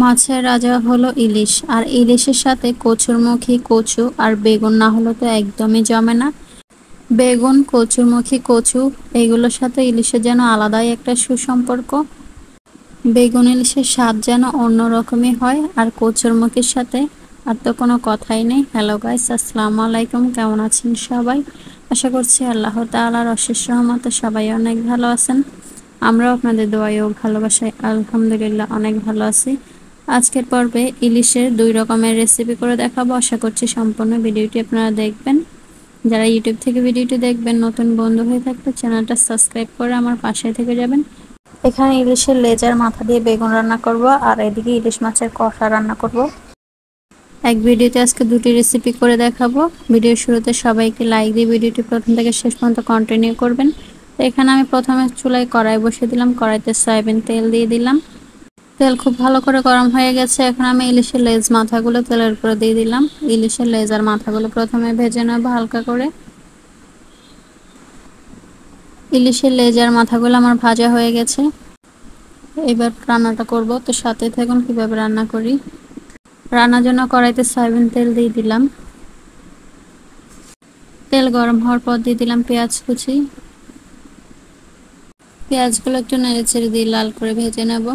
মাছের রাজা হলো ইলিশ, আর ইলিশের সাথে কচুরমুখী কচু আর বেগুন না হলে তো একদমই জমে না। বেগুন, কচুরমুখী কচু এগুলোর সাথে ইলিশের যেন আলাদাই একটা সুসম্পর্ক। বেগুন ইলিশের স্বাদ যেন অন্যরকমই হয়, আর কচুরমুখীর সাথে আর তো কোনো কথাই নেই। হ্যালো গাইস, আসসালামু আলাইকুম, কেমন আছেন সবাই? আশা করছি আল্লাহ তাআলার অশেষ রহমতে সবাই অনেক ভালো আছেন। আমরাও আপনাদের দোয়ায় ও ভালোবাসায় আলহামদুলিল্লাহ অনেক ভালো আছি। আজকের পর্বে ইলিশের 2 রকমের রেসিপি করে দেখাবো। আশা করছি সম্পূর্ণ ভিডিওটি আপনারা দেখবেন। যারা ইউটিউব থেকে ভিডিওটি দেখবেন, নতুন বন্ধু হয়ে থাকলে চ্যানেলটা সাবস্ক্রাইব করে আমার পাশে থেকে যাবেন। এখানে ইলিশের লেজার মাথা দিয়ে বেগুন রান্না করব, আর এদিকে ইলিশ মাছের কষা রান্না করব। এক ভিডিওতে আজকে 2টি রেসিপি করে দেখাবো। ভিডিওর শুরুতে সবাইকে লাইক দিয়ে ভিডিওটি প্রথম থেকে শেষ পর্যন্ত কন্টিনিউ করবেন। তো এখানে আমি প্রথমে চুলায় কড়াই বসিয়ে দিলাম, কড়াইতে সয়াবিন তেল দিয়ে দিলাম। তেল খুব ভালো করে গরম হয়ে গেছে। এখন আমি ইলিশের লেজ মাথাগুলো তেলের উপরে দিয়ে দিলাম। ইলিশের লেজ আর মাথাগুলো প্রথমে ভেজে নেব হালকা করে। ইলিশের লেজ আর মাথাগুলো আমার ভাজা হয়ে গেছে। এবার রান্নাটা করব, তো সাথে থাকুন কিভাবে রান্না করি। রান্নার জন্য কড়াইতে সয়াবিন তেল দিয়ে দিলাম। তেল গরম হওয়ার পর দিয়ে দিলাম পেঁয়াজ কুচি। পেঁয়াজগুলো একটু নেড়ে ছেড়ে দিয়ে লাল করে ভেজে নেব।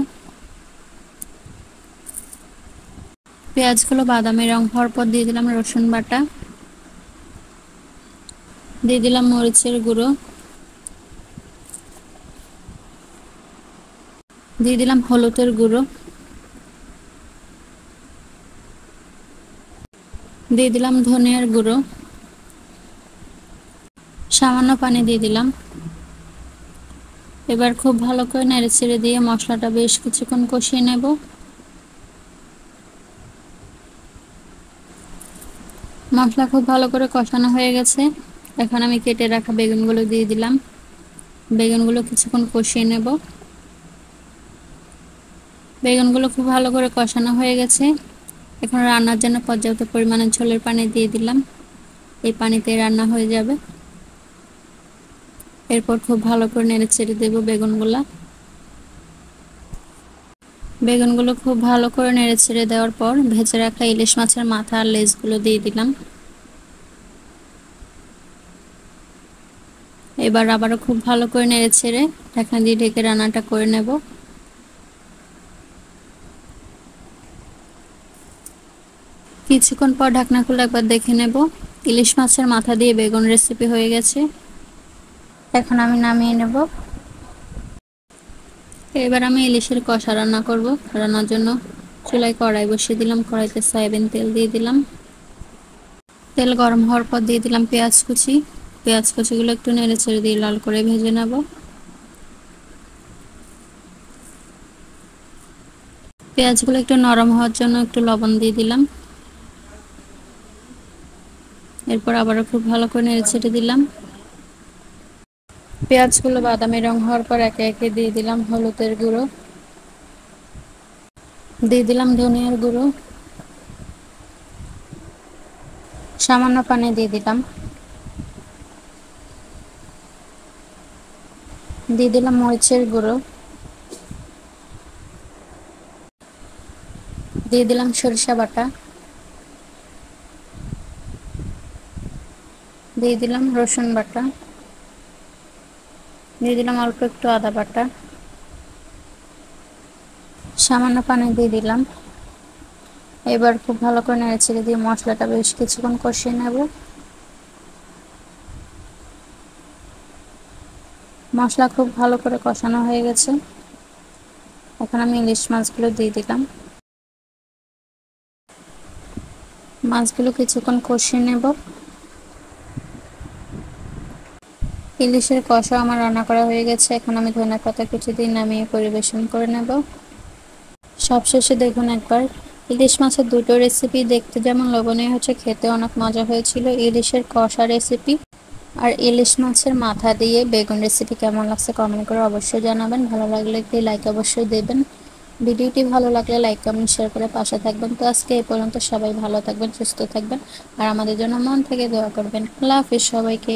পেঁয়াজগুলো বাদামি রং হওয়ার পর দিয়ে দিলাম রসুন বাটা, দিয়ে দিলাম মরিচের গুঁড়ো, দিয়ে দিলাম হলুদের গুঁড়ো, দিয়ে দিলাম ধনিয়ার গুঁড়ো, সামান্য পানি দিয়ে দিলাম। এবার খুব ভালো করে নেড়ে ছেড়ে দিয়ে মশলাটা বেশ কিছুক্ষণ কষিয়ে নেব। মশলা খুব ভালো করে কষানো হয়ে গেছে। এখন আমি কেটে রাখা বেগুনগুলো দিয়ে দিলাম। বেগুনগুলো কিছুক্ষণ কষিয়ে নেব। বেগুনগুলো খুব ভালো করে কষানো হয়ে গেছে। এখন রান্নার জন্য পর্যাপ্ত পরিমাণে ঝোলের পানি দিয়ে দিলাম। এই পানিতে রান্না হয়ে যাবে। এরপর খুব ভালো করে নেড়ে ছেড়ে দেব বেগুনগুলো খুব ভালো করে নেড়ে ছেড়ে দেওয়ার পর ভেজে রাখা ইলিশ মাছের মাথা আর লেজগুলো দিয়ে দিলাম। এবার আবারও খুব ভালো করে নেড়ে ছেড়ে ঢাকনা দিয়ে ঢেকে রান্নাটা করে নেব। কিছুক্ষণ পর ঢাকনা খুলে একবার দেখে নেব। ইলিশ মাছের মাথা দিয়ে বেগুন রেসিপি হয়ে গেছে। এখন আমি নামিয়ে নেব। এবার আমি ইলিশের কষা রান্না করব। রান্নার জন্য চুলায় কড়াই বসিয়ে দিলাম। কড়াইতে সয়াবিন তেল দিয়ে দিলাম। তেল গরম হওয়ার পর দিয়ে দিলাম পেঁয়াজ কুচি। পেঁয়াজ কুচিগুলো একটু নেড়ে ছেড়ে দিয়ে লাল করে ভেজে নেব। পেঁয়াজগুলো একটু নরম হওয়ার জন্য একটু লবণ দিয়ে দিলাম। এরপর আবারও খুব ভালো করে নেড়ে ছেড়ে দিলাম। পেঁয়াজগুলো বাদামি রং হওয়ার পর একে একে দিয়ে দিলাম হলুদের গুঁড়ো, দিয়ে দিলাম ধনিয়ার গুঁড়ো, সামান্য পানি দিয়ে দিলাম, দিয়ে দিলাম মরিচের গুঁড়ো, দিয়ে দিলাম সরিষা বাটা, দিয়ে দিলাম রসুন বাটা, দিয়ে দিলাম অল্প একটু আদা বাটা, সামান্য পানি দিয়ে দিলাম। এবার খুব ভালো করে নেড়ে ছেড়ে দিয়ে মশলাটা বেশ কিছুক্ষণ কষিয়ে নেব। মশলা খুব ভালো করে কষানো হয়ে গেছে। এখন আমি ইলিশ মাছগুলো দিয়ে দিলাম। মাছগুলো কিছুক্ষণ কষিয়ে নেব। ইলিশের কষা আমার রান্না করা হয়ে গেছে। এখন আমি ধনিয়া পাতা কুচি দিয়ে নামিয়ে পরিবেশন করে নেব। সবশেষে দেখুন একবার, ইলিশ মাছের 2টো রেসিপি দেখতে যেমন লোভনীয় হচ্ছে, খেতে অনেক মজা হয়েছিল। ইলিশের কষা রেসিপি আর ইলিশ মাছের মাথা দিয়ে বেগুন রেসিপি কেমন লাগছে কমেন্ট করে অবশ্যই জানাবেন। ভালো লাগলে একটি লাইক অবশ্যই দেবেন। ভিডিওটি ভালো লাগলে লাইক কমেন্ট শেয়ার করে পাশে থাকবেন। তো আজকে এই পর্যন্ত। সবাই ভালো থাকবেন, সুস্থ থাকবেন, আর আমাদের জন্য মন থেকে দোয়া করবেন। আল্লাহ হাফেজ সবাইকে।